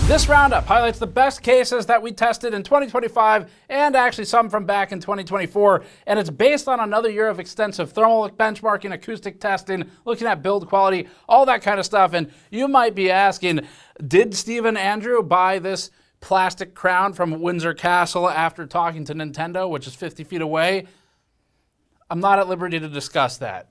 This roundup highlights the best cases that we tested in 2025 and actually some from back in 2024, and it's based on another year of extensive thermal benchmarking, acoustic testing, looking at build quality, all that kind of stuff. And you might be asking, did Stephen Andrew buy this plastic crown from Windsor Castle after talking to Nintendo, which is 50 feet away? I'm not at liberty to discuss that.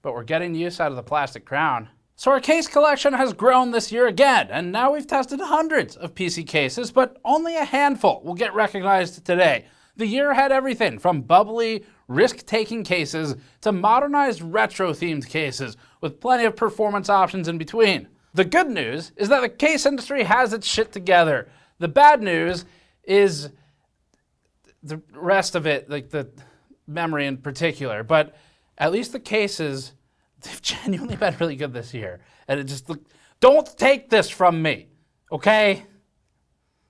But we're getting use out of the plastic crown. So our case collection has grown this year again, and now we've tested hundreds of PC cases, but only a handful will get recognized today. The year had everything from bubbly, risk-taking cases to modernized retro-themed cases, with plenty of performance options in between. The good news is that the case industry has its shit together. The bad news is the rest of it, like the memory in particular, but at least the cases, they've genuinely been really good this year. And it just, don't take this from me, okay?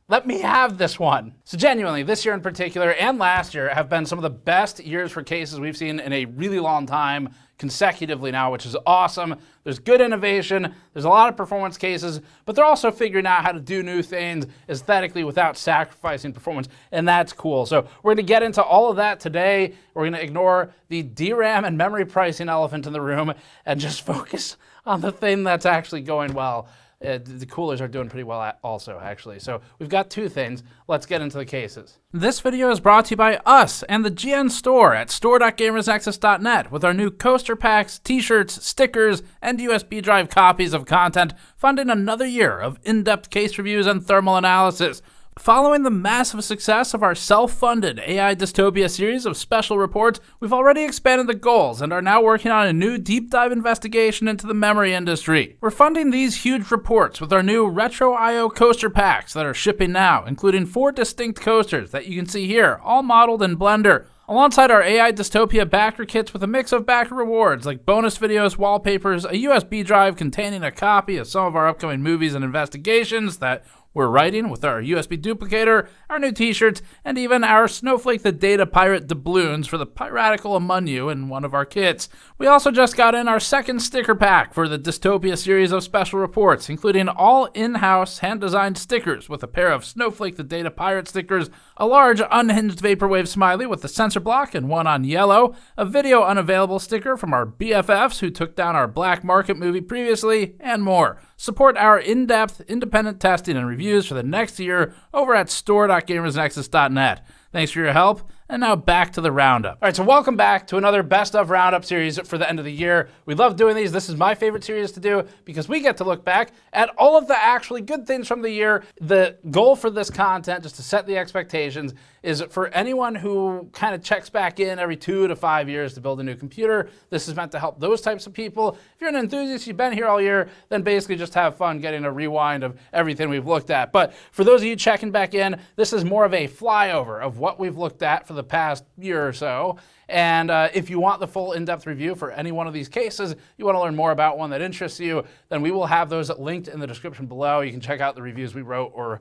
Let me have this one. So genuinely, this year in particular and last year have been some of the best years for cases we've seen in a really long time, consecutively now, which is awesome. There's good innovation, there's a lot of performance cases, but they're also figuring out how to do new things aesthetically without sacrificing performance, and that's cool. So we're gonna get into all of that today. We're gonna ignore the DRAM and memory pricing elephant in the room and just focus on the thing that's actually going well. The coolers are doing pretty well also, actually. So we've got two things. Let's get into the cases. This video is brought to you by us and the GN store at store.gamersnexus.net with our new coaster packs, t-shirts, stickers, and USB drive copies of content, funding another year of in-depth case reviews and thermal analysis. Following the massive success of our self-funded AI Dystopia series of special reports, we've already expanded the goals and are now working on a new deep dive investigation into the memory industry. We're funding these huge reports with our new Retro I/O coaster packs that are shipping now, including 4 distinct coasters that you can see here, all modeled in Blender, alongside our AI Dystopia backer kits with a mix of backer rewards like bonus videos, wallpapers, a USB drive containing a copy of some of our upcoming movies and investigations that we're writing with our USB duplicator, our new t-shirts, and even our Snowflake the Data Pirate doubloons for the piratical among you in one of our kits. We also just got in our second sticker pack for the Dystopia series of special reports, including all in-house hand-designed stickers with a pair of Snowflake the Data Pirate stickers, a large unhinged vaporwave smiley with the sensor block and one on yellow, a video unavailable sticker from our BFFs who took down our Black Market movie previously, and more. Support our in-depth, independent testing and reviews for the next year over at store.gamersnexus.net. Thanks for your help, and now back to the roundup. All right, so welcome back to another Best of Roundup series for the end of the year. We love doing these. This is my favorite series to do because we get to look back at all of the actually good things from the year. The goal for this content, just to set the expectations, is for anyone who kind of checks back in every 2 to 5 years to build a new computer. This is meant to help those types of people. If you're an enthusiast, you've been here all year, then basically just have fun getting a rewind of everything we've looked at. But for those of you checking back in, this is more of a flyover of what we've looked at for the past year or so. And if you want the full in-depth review for any one of these cases, you want to learn more about one that interests you, then we will have those linked in the description below. You can check out the reviews we wrote or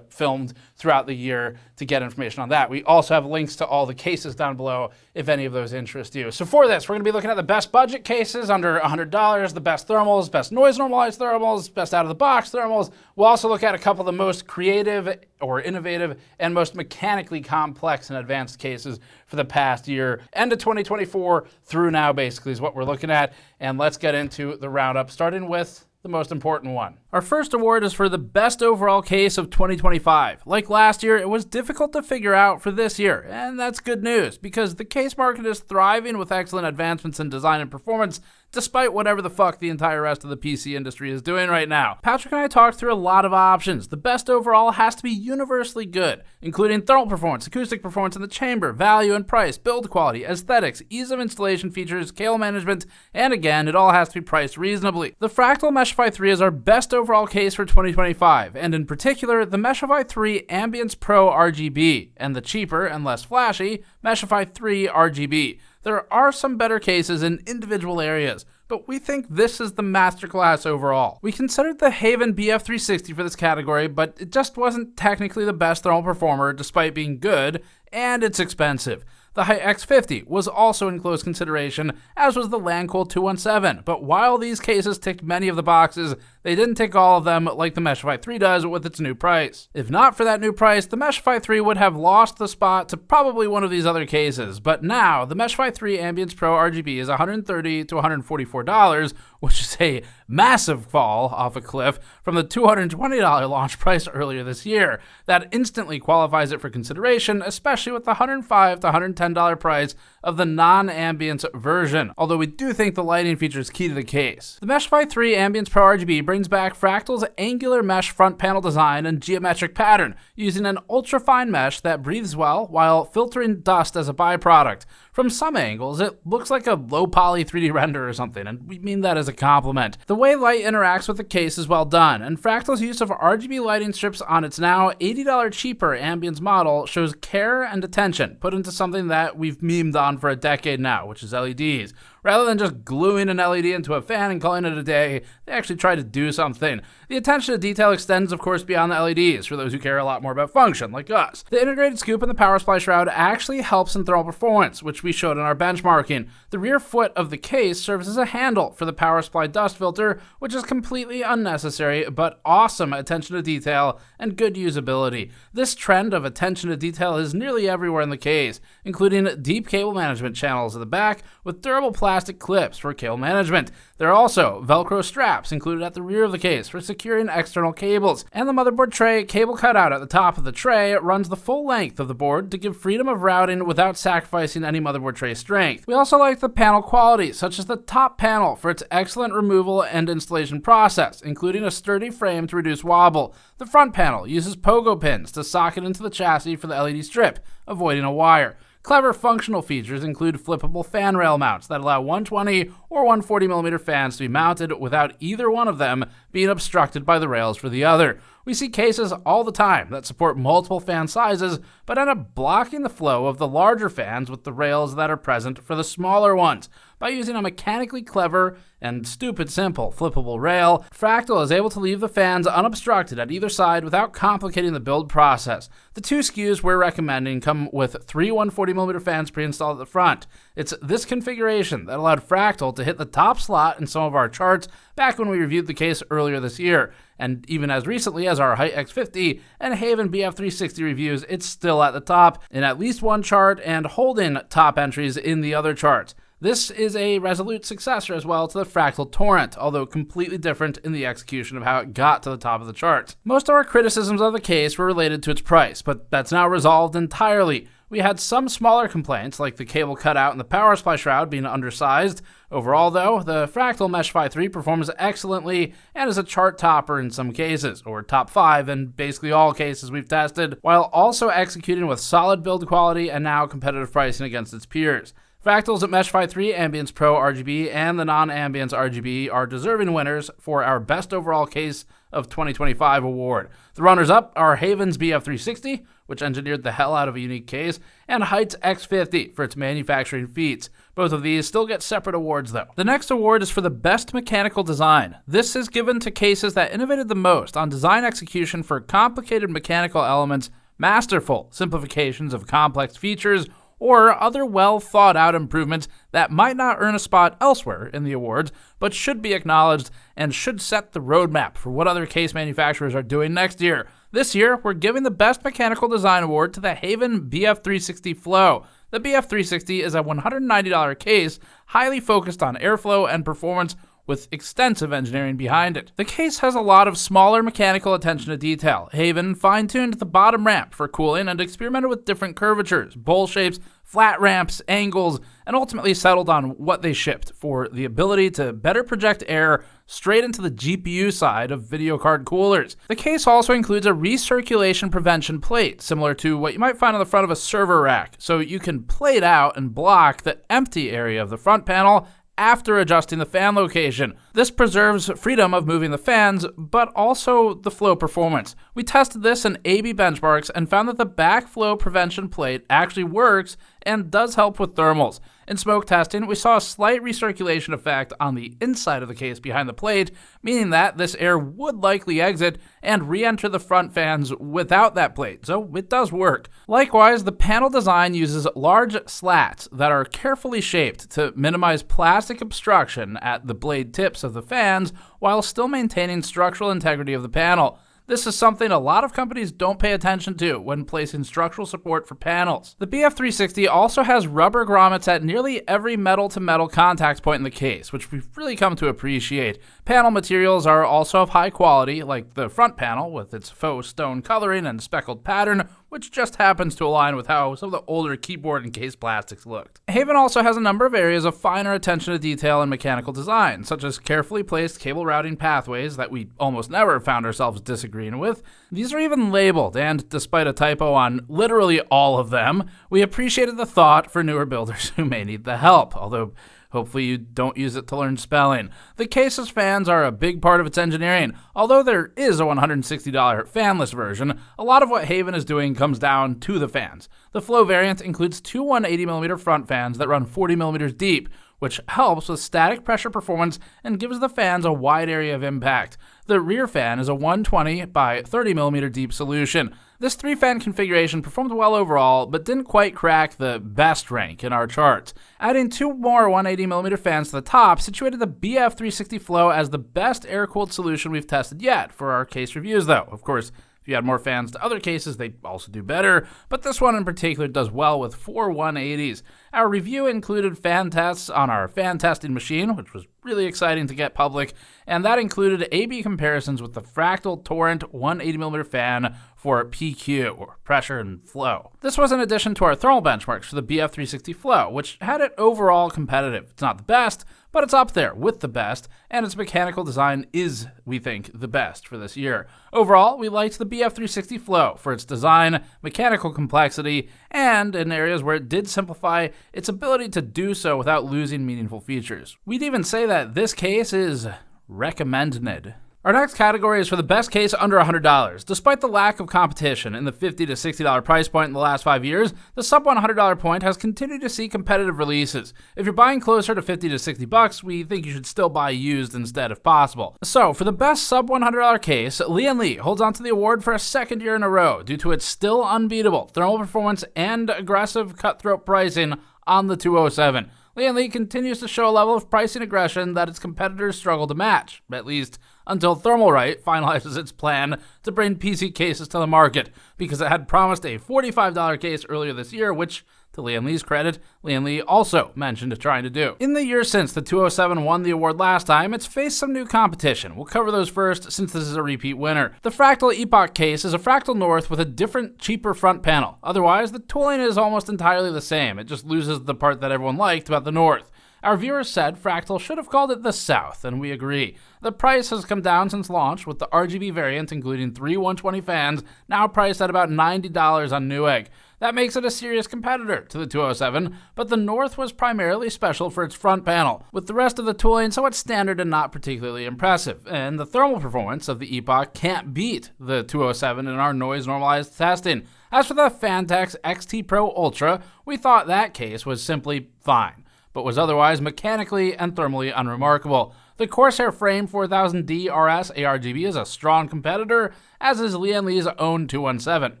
filmed throughout the year to get information on that. We also have links to all the cases down below if any of those interest you. So for this, we're going to be looking at the best budget cases under $100, the best thermals, best noise-normalized thermals, best out-of-the-box thermals. We'll also look at a couple of the most creative or innovative and most mechanically complex and advanced cases for the past year. End of 2024 through now basically is what we're looking at. And let's get into the roundup, starting with the most important one. Our first award is for the best overall case of 2025. Like last year, it was difficult to figure out for this year, and that's good news because the case market is thriving with excellent advancements in design and performance, despite whatever the fuck the entire rest of the PC industry is doing right now. Patrick and I talked through a lot of options. The best overall has to be universally good, including thermal performance, acoustic performance in the chamber, value and price, build quality, aesthetics, ease of installation features, scale management, and again, it all has to be priced reasonably. The Fractal Meshify 3 is our best overall case for 2025, and in particular, the Meshify 3 Ambience Pro RGB, and the cheaper and less flashy Meshify 3 RGB. There are some better cases in individual areas, but we think this is the masterclass overall. We considered the HAVN BF360 for this category, but it just wasn't technically the best thermal performer despite being good, and it's expensive. The HYTE X50 was also in close consideration, as was the Lancool 217, but while these cases ticked many of the boxes, they didn't tick all of them like the Meshify 3 does with its new price. If not for that new price, the Meshify 3 would have lost the spot to probably one of these other cases, but now the Meshify 3 Ambience Pro RGB is $130 to $144, which is a massive fall off a cliff from the $220 launch price earlier this year. That instantly qualifies it for consideration, especially with the $105 to $110 price of the non-Ambience version, although we do think the lighting feature is key to the case. The Meshify 3 Ambience Pro RGB brings back Fractal's angular mesh front panel design and geometric pattern, using an ultra-fine mesh that breathes well while filtering dust as a byproduct. From some angles, it looks like a low-poly 3D render or something, and we mean that as a compliment. The way light interacts with the case is well done, and Fractal's use of RGB lighting strips on its now $80 cheaper Ambience model shows care and attention put into something that we've memed on for a decade now, which is LEDs. Rather than just gluing an LED into a fan and calling it a day, they actually try to do something. The attention to detail extends, of course, beyond the LEDs, for those who care a lot more about function, like us. The integrated scoop in the power supply shroud actually helps in thermal performance, which we showed in our benchmarking. The rear foot of the case serves as a handle for the power supply dust filter, which is completely unnecessary, but awesome attention to detail and good usability. This trend of attention to detail is nearly everywhere in the case, including deep cable management channels at the back with durable plastic clips for cable management. There are also Velcro straps included at the rear of the case for securing external cables, and the motherboard tray cable cutout at the top of the tray runs the full length of the board to give freedom of routing without sacrificing any motherboard tray strength. We also like the panel quality, such as the top panel for its excellent removal and installation process, including a sturdy frame to reduce wobble. The front panel uses pogo pins to socket into the chassis for the LED strip, avoiding a wire. Clever functional features include flippable fan rail mounts that allow 120 or 140mm fans to be mounted without either one of them being obstructed by the rails for the other. We see cases all the time that support multiple fan sizes, but end up blocking the flow of the larger fans with the rails that are present for the smaller ones. By using a mechanically clever and stupid simple flippable rail, Fractal is able to leave the fans unobstructed at either side without complicating the build process. The two SKUs we're recommending come with 3 140mm fans pre-installed at the front. It's this configuration that allowed Fractal to hit the top slot in some of our charts back when we reviewed the case earlier this year. And even as recently as our HYTE X50 and HAVN BF360 reviews, it's still at the top in at least one chart and holding top entries in the other charts. This is a resolute successor as well to the Fractal Torrent, although completely different in the execution of how it got to the top of the charts. Most of our criticisms of the case were related to its price, but that's now resolved entirely. We had some smaller complaints, like the cable cutout and the power supply shroud being undersized. Overall, though, the Fractal Meshify 3 performs excellently and is a chart topper in some cases, or top 5 in basically all cases we've tested, while also executing with solid build quality and now competitive pricing against its peers. Fractal's Meshify 3 Ambience Pro RGB and the non-Ambience RGB are deserving winners for our Best Overall Case of 2025 award. The runners-up are HAVN's BF360, which engineered the hell out of a unique case, and HYTE's X50 for its manufacturing feats. Both of these still get separate awards, though. The next award is for the Best Mechanical Design. This is given to cases that innovated the most on design execution for complicated mechanical elements, masterful simplifications of complex features, or other well-thought-out improvements that might not earn a spot elsewhere in the awards, but should be acknowledged and should set the roadmap for what other case manufacturers are doing next year. This year, we're giving the Best Mechanical Design Award to the HAVN BF360 Flow. The BF360 is a $190 case, highly focused on airflow and performance, with extensive engineering behind it. The case has a lot of smaller mechanical attention to detail. HAVN fine-tuned the bottom ramp for cooling and experimented with different curvatures, bowl shapes, flat ramps, angles, and ultimately settled on what they shipped for the ability to better project air straight into the GPU side of video card coolers. The case also includes a recirculation prevention plate, similar to what you might find on the front of a server rack, so you can plate out and block the empty area of the front panel after adjusting the fan location. This preserves freedom of moving the fans, but also the flow performance. We tested this in AB benchmarks and found that the backflow prevention plate actually works and does help with thermals. In smoke testing, we saw a slight recirculation effect on the inside of the case behind the plate, meaning that this air would likely exit and re-enter the front fans without that plate, so it does work. Likewise, the panel design uses large slats that are carefully shaped to minimize plastic obstruction at the blade tips of the fans while still maintaining structural integrity of the panel. This is something a lot of companies don't pay attention to when placing structural support for panels. The BF360 also has rubber grommets at nearly every metal-to-metal contact point in the case, which we've really come to appreciate. Panel materials are also of high quality, like the front panel with its faux stone coloring and speckled pattern, which just happens to align with how some of the older keyboard and case plastics looked. HAVN also has a number of areas of finer attention to detail and mechanical design, such as carefully placed cable routing pathways that we almost never found ourselves disagreeing with. These are even labeled, and despite a typo on literally all of them, we appreciated the thought for newer builders who may need the help, although hopefully you don't use it to learn spelling. The case's fans are a big part of its engineering. Although there is a $160 fanless version, a lot of what HAVN is doing comes down to the fans. The Flow variant includes two 180mm front fans that run 40mm deep, which helps with static pressure performance and gives the fans a wide area of impact. The rear fan is a 120 by 30mm deep solution. This 3-fan configuration performed well overall, but didn't quite crack the best rank in our charts. Adding two more 180mm fans to the top situated the BF360 Flow as the best air-cooled solution we've tested yet for our case reviews though. Of course, if you add more fans to other cases, they also do better, but this one in particular does well with 4 180s. Our review included fan tests on our fan testing machine, which was really exciting to get public, and that included A/B comparisons with the Fractal Torrent 180mm fan for PQ, or pressure and flow. This was in addition to our thermal benchmarks for the BF360 Flow, which had it overall competitive. It's not the best, but it's up there with the best, and its mechanical design is, we think, the best for this year. Overall, we liked the BF360 Flow for its design, mechanical complexity, and in areas where it did simplify, its ability to do so without losing meaningful features. We'd even say that this case is recommended. Our next category is for the best case under $100. Despite the lack of competition in the $50 to $60 price point in the last 5 years, the sub $100 point has continued to see competitive releases. If you're buying closer to $50 to $60, we think you should still buy used instead if possible. So, for the best sub $100 case, Lian holds on to the award for a second year in a row due to its still unbeatable thermal performance and aggressive cutthroat pricing on the 207. Lian continues to show a level of pricing aggression that its competitors struggle to match, at least until Thermalright finalizes its plan to bring PC cases to the market, because it had promised a $45 case earlier this year, which, to Lian credit, Lian also mentioned trying to do. In the year since the 207 won the award last time, it's faced some new competition. We'll cover those first, since this is a repeat winner. The Fractal Epoch case is a Fractal North with a different, cheaper front panel. Otherwise, the tooling is almost entirely the same. It just loses the part that everyone liked about the North. Our viewers said Fractal should have called it the South, and we agree. The price has come down since launch, with the RGB variant, including 3 120 fans, now priced at about $90 on Newegg. That makes it a serious competitor to the 207, but the North was primarily special for its front panel, with the rest of the tooling somewhat standard and not particularly impressive, and the thermal performance of the Epoch can't beat the 207 in our noise-normalized testing. As for the Phanteks XT Pro Ultra, we thought that case was simply fine, but was otherwise mechanically and thermally unremarkable. The Corsair Frame 4000D RS ARGB is a strong competitor, as is Lian's own 217.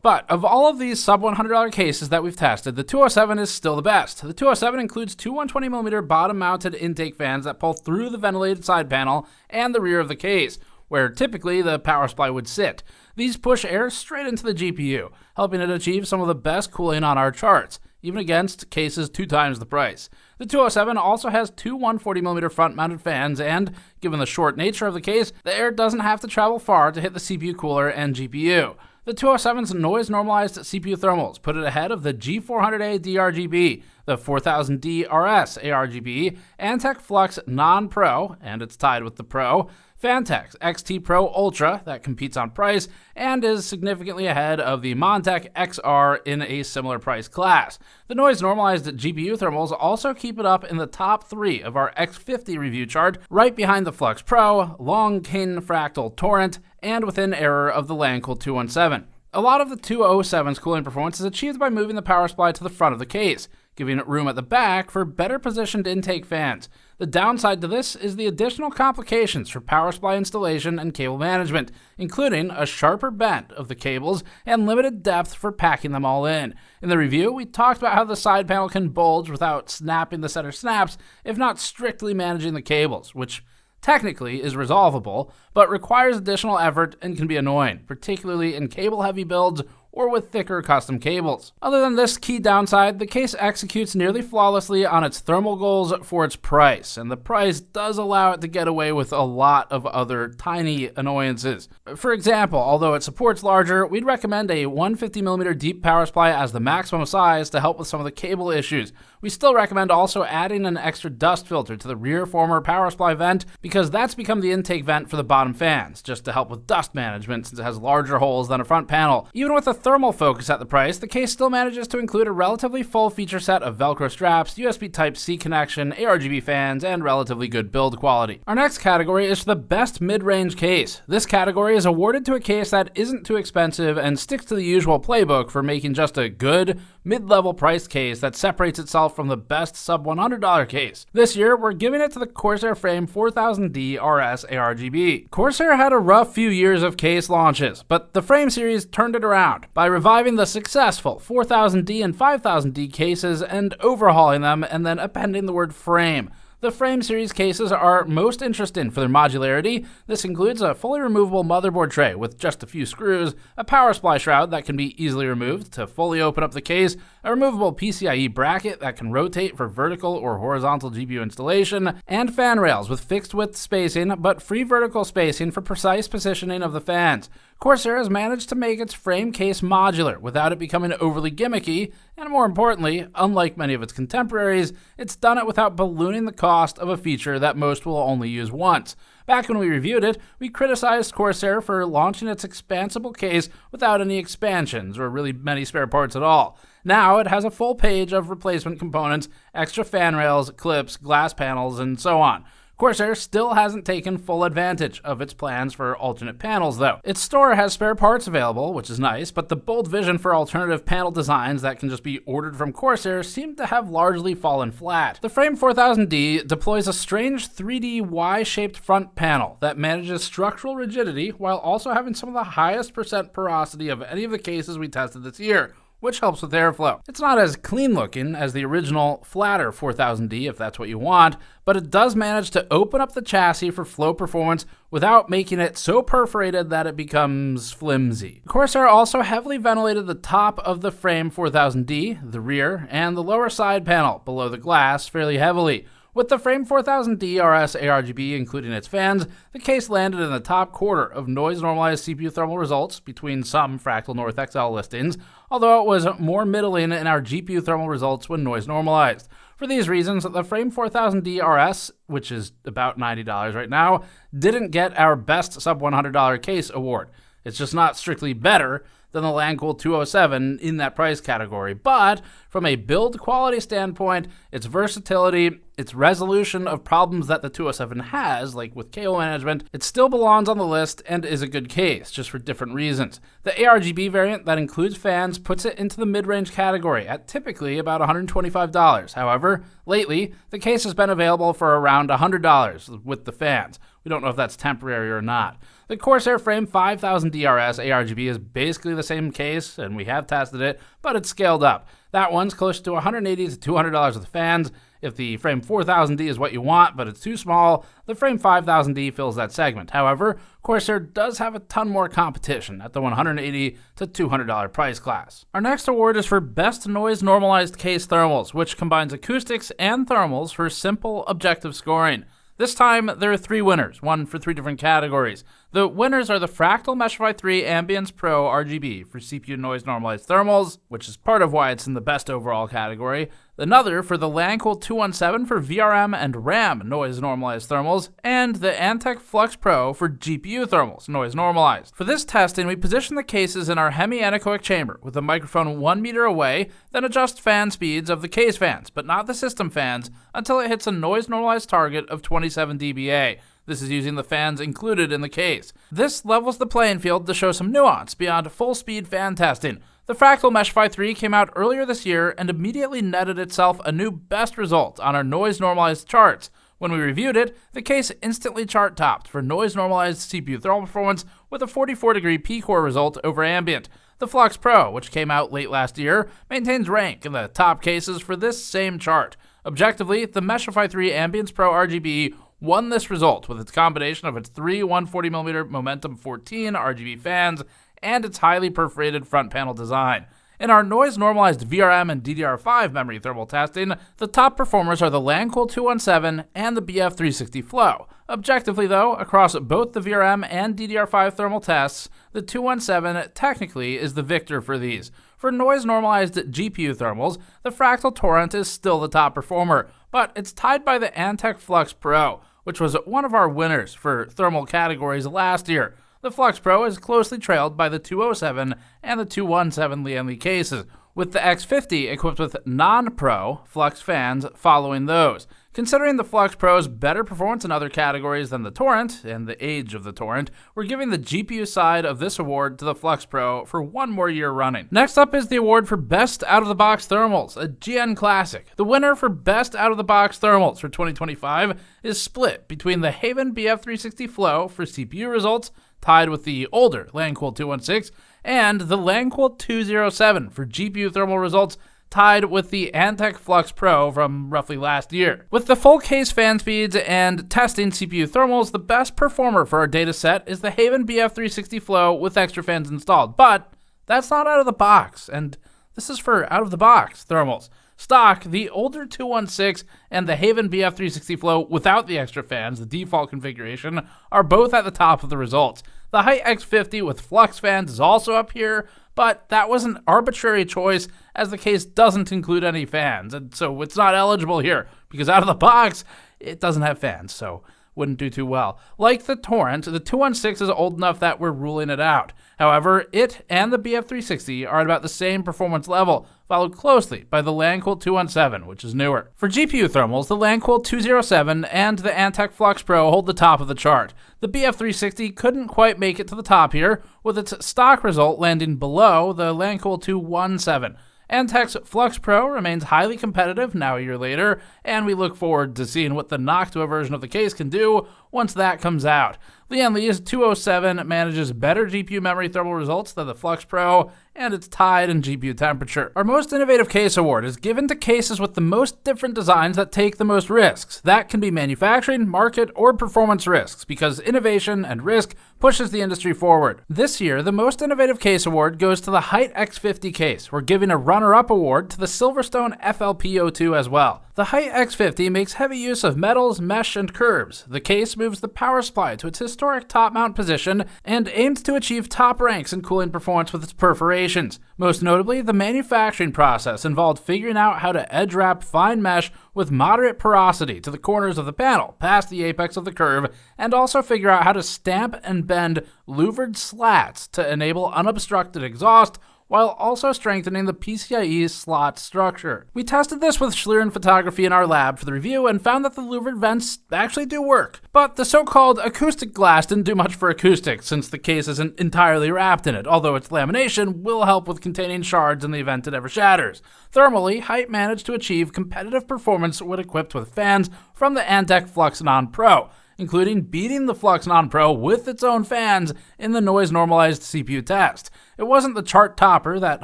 But of all of these sub $100 cases that we've tested, the 207 is still the best. The 207 includes two 120mm bottom-mounted intake fans that pull through the ventilated side panel and the rear of the case, where typically the power supply would sit. These push air straight into the GPU, helping it achieve some of the best cooling on our charts, even against cases 2 times the price. The 207 also has two 140mm front-mounted fans, and, given the short nature of the case, the air doesn't have to travel far to hit the CPU cooler and GPU. The 207's noise-normalized CPU thermals put it ahead of the G400A DRGB, the 4000D RS ARGB, Antec Flux Non-Pro, and it's tied with the Pro, Phanteks XT Pro Ultra, that competes on price, and is significantly ahead of the Montec XR in a similar price class. The noise-normalized GPU thermals also keep it up in the top 3 of our X50 review chart, right behind the Flux Pro, Lancool Fractal Torrent, and within error of the Lancool 217. A lot of the 207's cooling performance is achieved by moving the power supply to the front of the case, giving it room at the back for better positioned intake fans. The downside to this is the additional complications for power supply installation and cable management, including a sharper bend of the cables and limited depth for packing them all in. In the review, we talked about how the side panel can bulge without snapping the center snaps if not strictly managing the cables, which technically is resolvable, but requires additional effort and can be annoying, particularly in cable-heavy builds or with thicker custom cables. Other than this key downside, the case executes nearly flawlessly on its thermal goals for its price, and the price does allow it to get away with a lot of other tiny annoyances. For example, although it supports larger, we'd recommend a 150mm deep power supply as the maximum size to help with some of the cable issues. We still recommend also adding an extra dust filter to the rear former power supply vent, because that's become the intake vent for the bottom fans, just to help with dust management since it has larger holes than a front panel. Even with a thermal focus at the price, the case still manages to include a relatively full feature set of Velcro straps, USB Type-C connection, ARGB fans, and relatively good build quality. Our next category is for the best mid-range case. This category is awarded to a case that isn't too expensive and sticks to the usual playbook for making just a good, mid-level priced case that separates itself from the best sub-$100 case. This year, we're giving it to the Corsair Frame 4000D RS ARGB. Corsair had a rough few years of case launches, but the Frame series turned it around by reviving the successful 4000D and 5000D cases and overhauling them and then appending the word frame. The Frame series cases are most interesting for their modularity. This includes a fully removable motherboard tray with just a few screws, a power supply shroud that can be easily removed to fully open up the case, a removable PCIe bracket that can rotate for vertical or horizontal GPU installation, and fan rails with fixed width spacing but free vertical spacing for precise positioning of the fans. Corsair has managed to make its frame case modular without it becoming overly gimmicky, and more importantly, unlike many of its contemporaries, it's done it without ballooning the cost of a feature that most will only use once. Back when we reviewed it, we criticized Corsair for launching its expansible case without any expansions or really many spare parts at all. Now it has a full page of replacement components, extra fan rails, clips, glass panels, and so on. Corsair still hasn't taken full advantage of its plans for alternate panels though. Its store has spare parts available, which is nice, but the bold vision for alternative panel designs that can just be ordered from Corsair seem to have largely fallen flat. The Frame 4000D deploys a strange 3D Y-shaped front panel that manages structural rigidity while also having some of the highest percent porosity of any of the cases we tested this year, which helps with airflow. It's not as clean looking as the original flatter 4000D if that's what you want, but it does manage to open up the chassis for flow performance without making it so perforated that it becomes flimsy. Corsair also heavily ventilated the top of the Frame 4000D, the rear, and the lower side panel below the glass fairly heavily. With the Frame 4000D RS ARGB including its fans, the case landed in the top quarter of noise-normalized CPU thermal results between some Fractal North XL listings, although it was more middling in our GPU thermal results when noise-normalized. For these reasons, the Frame 4000D RS, which is about $90 right now, didn't get our Best Sub-$100 Case award. It's just not strictly better than the Lancool 207 in that price category, but from a build quality standpoint, its versatility, its resolution of problems that the 207 has, like with cable management, it still belongs on the list and is a good case, just for different reasons. The ARGB variant that includes fans puts it into the mid-range category at typically about $125. However, lately, the case has been available for around $100 with the fans. We don't know if that's temporary or not. The Corsair Frame 5000D RS ARGB is basically the same case, and we have tested it, but it's scaled up. That one's close to $180 to $200 with the fans. If the Frame 4000D is what you want, but it's too small, the Frame 5000D fills that segment. However, Corsair does have a ton more competition at the $180 to $200 price class. Our next award is for Best Noise-Normalized Case Thermals, which combines acoustics and thermals for simple, objective scoring. This time, there are 3 winners, one for 3 different categories. The winners are the Fractal Meshify 3 Ambience Pro RGB for CPU noise-normalized thermals, which is part of why it's in the best overall category. Another for the Lancool 217 for VRM and RAM noise-normalized thermals, and the Antec Flux Pro for GPU thermals noise-normalized. For this testing, we position the cases in our hemi-anechoic chamber with the microphone 1 meter away, then adjust fan speeds of the case fans, but not the system fans, until it hits a noise-normalized target of 27 dBA. This is using the fans included in the case. This levels the playing field to show some nuance beyond full-speed fan testing. The Fractal Meshify 3 came out earlier this year and immediately netted itself a new best result on our noise-normalized charts. When we reviewed it, the case instantly chart-topped for noise-normalized CPU thermal performance with a 44-degree P-core result over Ambient. The Flux Pro, which came out late last year, maintains rank in the top cases for this same chart. Objectively, the Meshify 3 Ambience Pro RGB won this result with its combination of its three 140mm Momentum 14 RGB fans and its highly perforated front panel design. In our noise-normalized VRM and DDR5 memory thermal testing, the top performers are the Lancool 217 and the BF360 Flow. Objectively though, across both the VRM and DDR5 thermal tests, the 217 technically is the victor for these. For noise-normalized GPU thermals, the Fractal Torrent is still the top performer, but it's tied by the Antec Flux Pro, which was one of our winners for thermal categories last year. The Flux Pro is closely trailed by the 207 and the 217 Lian cases, with the X50 equipped with non-Pro Flux fans following those. Considering the Flux Pro's better performance in other categories than the Torrent and the age of the Torrent, we're giving the GPU side of this award to the Flux Pro for one more year running. Next up is the award for Best Out-of-the-Box Thermals, a GN classic. The winner for Best Out-of-the-Box Thermals for 2025 is split between the HAVN BF360 Flow for CPU results, tied with the older Lancool 216, and the Lancool 207 for GPU thermal results, tied with the Antec Flux Pro from roughly last year. With the full case fan speeds and testing CPU thermals, the best performer for our data set is the HAVN BF360 Flow with extra fans installed, but that's not out of the box, and this is for out of the box thermals. Stock, the older 216 and the HAVN BF360 Flow without the extra fans, the default configuration, are both at the top of the results. The HYTE X50 with Flux fans is also up here, but that was an arbitrary choice as the case doesn't include any fans, and so it's not eligible here, because out of the box, it doesn't have fans, so wouldn't do too well. Like the Torrent, the 216 is old enough that we're ruling it out. However, it and the BF360 are at about the same performance level, followed closely by the Lancool 217, which is newer. For GPU thermals, the Lancool 207 and the Antec Flux Pro hold the top of the chart. The BF360 couldn't quite make it to the top here, with its stock result landing below the Lancool 217. Antec's Flux Pro remains highly competitive now a year later, and we look forward to seeing what the Noctua version of the case can do once that comes out. Lian's 207 manages better GPU memory thermal results than the Flux Pro, and it's tied in GPU temperature. Our Most Innovative Case Award is given to cases with the most different designs that take the most risks. That can be manufacturing, market, or performance risks, because innovation and risk pushes the industry forward. This year, the Most Innovative Case Award goes to the HYTE X50 case. We're giving a runner-up award to the Silverstone FLP02 as well. The HYTE X50 makes heavy use of metals, mesh, and curves. The case moves the power supply to its historic top mount position and aims to achieve top ranks in cooling performance with its perforations. Most notably, the manufacturing process involved figuring out how to edge wrap fine mesh with moderate porosity to the corners of the panel, past the apex of the curve, and also figure out how to stamp and bend louvered slats to enable unobstructed exhaust, while also strengthening the PCIe slot structure. We tested this with Lian photography in our lab for the review and found that the louvered vents actually do work. But the so-called acoustic glass didn't do much for acoustics, since the case isn't entirely wrapped in it, although its lamination will help with containing shards in the event it ever shatters. Thermally, HYTE managed to achieve competitive performance when equipped with fans from the Antec Flux Non-Pro, including beating the Flux Non-Pro with its own fans in the noise-normalized CPU test. It wasn't the chart topper that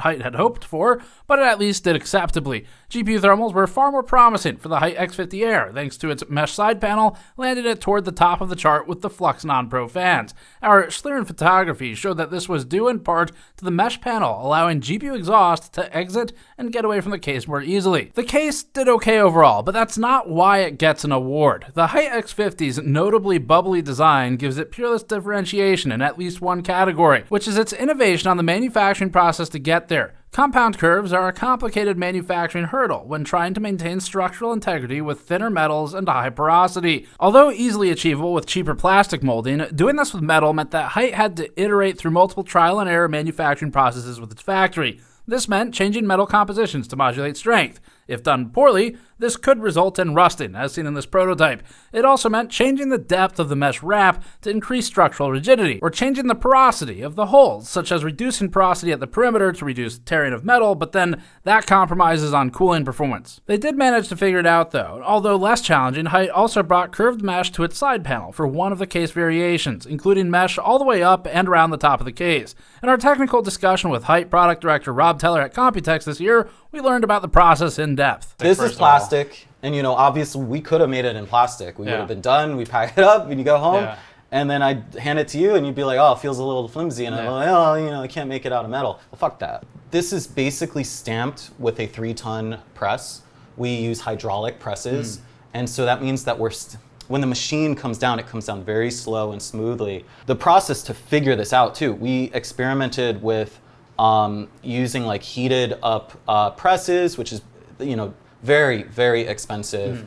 HYTE had hoped for, but it at least did acceptably. GPU thermals were far more promising for the HYTE X50 Air, thanks to its mesh side panel, landing it toward the top of the chart with the Flux Non-Pro fans. Our Lian photography showed that this was due in part to the mesh panel, allowing GPU exhaust to exit and get away from the case more easily. The case did okay overall, but that's not why it gets an award. The HYTE X50's notably bubbly design gives it peerless differentiation in at least one category, which is its innovation on the manufacturing process to get there. Compound curves are a complicated manufacturing hurdle when trying to maintain structural integrity with thinner metals and high porosity. Although easily achievable with cheaper plastic molding, doing this with metal meant that HYTE had to iterate through multiple trial and error manufacturing processes with its factory. This meant changing metal compositions to modulate strength. If done poorly, this could result in rusting, as seen in this prototype. It also meant changing the depth of the mesh wrap to increase structural rigidity, or changing the porosity of the holes, such as reducing porosity at the perimeter to reduce tearing of metal, but then that compromises on cooling performance. They did manage to figure it out though. Although less challenging, HYTE also brought curved mesh to its side panel for one of the case variations, including mesh all the way up and around the top of the case. In our technical discussion with HYTE product director Rob Teller at Computex this year, we learned about the process in depth. This is plastic, and obviously we could have made it in plastic. We would have been done, we pack it up, and you go home, and then I'd hand it to you, and you'd be like, oh, it feels a little flimsy, and I'm like, oh, I can't make it out of metal. Well, fuck that. This is basically stamped with a 3-ton press. We use hydraulic presses, and so that means that when the machine comes down, it comes down very slow and smoothly. The process to figure this out too, we experimented with using like heated up presses, which is very, very expensive.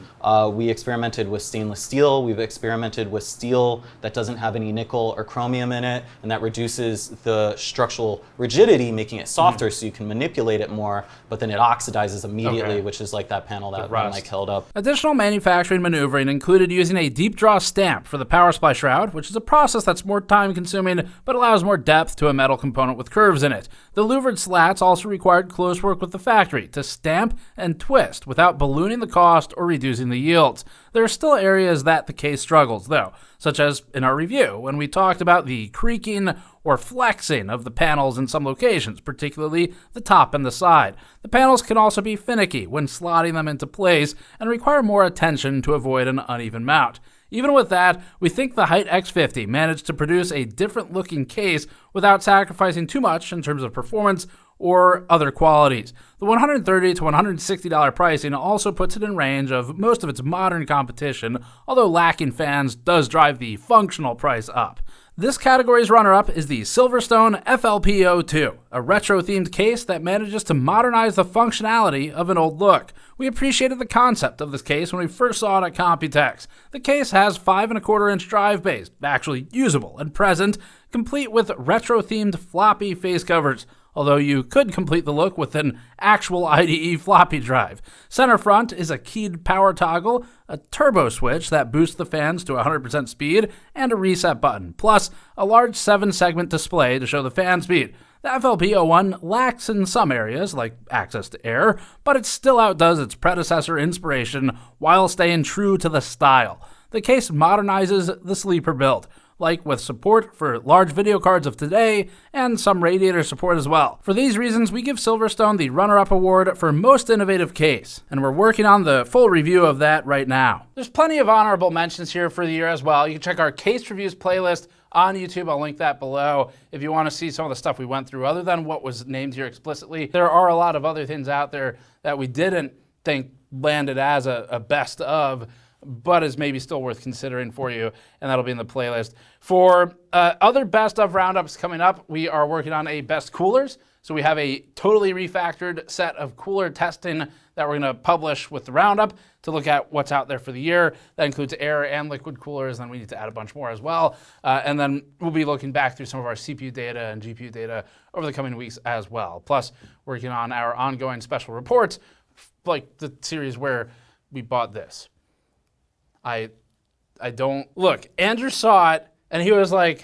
We experimented with stainless steel. We've experimented with steel that doesn't have any nickel or chromium in it, and that reduces the structural rigidity, making it softer so you can manipulate it more, but then it oxidizes immediately, which is like that panel that Mike held up. Additional manufacturing maneuvering included using a deep draw stamp for the power supply shroud, which is a process that's more time consuming, but allows more depth to a metal component with curves in it. The louvered slats also required close work with the factory to stamp and twist without ballooning the cost or reducing the yields. There are still areas that the case struggles, though, such as in our review, when we talked about the creaking or flexing of the panels in some locations, particularly the top and the side. The panels can also be finicky when slotting them into place and require more attention to avoid an uneven mount. Even with that, we think the HYTE X50 managed to produce a different looking case without sacrificing too much in terms of performance or other qualities. The $130 to $160 pricing also puts it in range of most of its modern competition, although lacking fans does drive the functional price up. This category's runner-up is the Silverstone FLP02, a retro-themed case that manages to modernize the functionality of an old look. We appreciated the concept of this case when we first saw it at Computex. The case has 5¼ drive bays, actually usable and present, complete with retro-themed floppy face covers, although you could complete the look with an actual IDE floppy drive. Center front is a keyed power toggle, a turbo switch that boosts the fans to 100% speed, and a reset button, plus a large 7-segment display to show the fan speed. The FLP01 lacks in some areas, like access to air, but it still outdoes its predecessor inspiration while staying true to the style. The case modernizes the sleeper build, like with support for large video cards of today and some radiator support as well. For these reasons, we give Silverstone the runner-up award for most innovative case, and we're working on the full review of that right now. There's plenty of honorable mentions here for the year as well. You can check our case reviews playlist on YouTube. I'll link that below if you want to see some of the stuff we went through other than what was named here explicitly. There are a lot of other things out there that we didn't think landed as a best of, but is maybe still worth considering for you, and that'll be in the playlist. For other best of roundups coming up, we are working on a best coolers. So we have a totally refactored set of cooler testing that we're going to publish with the roundup to look at what's out there for the year. That includes air and liquid coolers, and then we need to add a bunch more as well. And then we'll be looking back through some of our CPU data and GPU data over the coming weeks as well. Plus, working on our ongoing special reports, like the series where we bought this. I don't, look, Andrew saw it and he was like,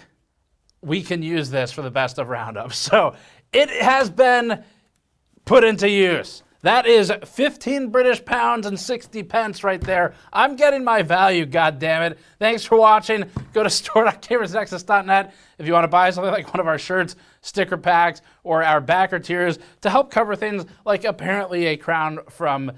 we can use this for the best of roundups. So it has been put into use. That is 15 British pounds and 60 pence right there. I'm getting my value, goddammit. Thanks for watching. Go to store.gamersnexus.net if you want to buy something like one of our shirts, sticker packs, or our backer tiers to help cover things like apparently a crown from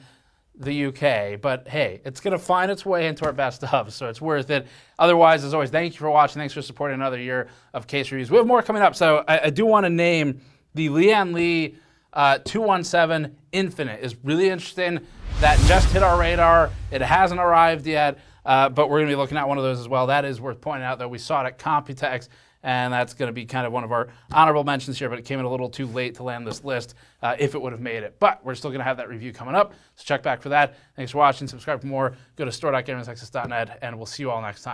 the UK, but hey, it's gonna find its way into our best of, so it's worth it. Otherwise, as always, thank you for watching. Thanks for supporting another year of case reviews. We have more coming up, so I do want to name the Lian Li 217 Infinite. Is really interesting. That just hit our radar. It hasn't arrived yet, but we're gonna be looking at one of those as well. That is worth pointing out, though. We saw it at Computex, and that's going to be kind of one of our honorable mentions here, but it came in a little too late to land this list if it would have made it. But we're still going to have that review coming up, so check back for that. Thanks for watching. Subscribe for more. Go to store.gamersnexus.net, and we'll see you all next time.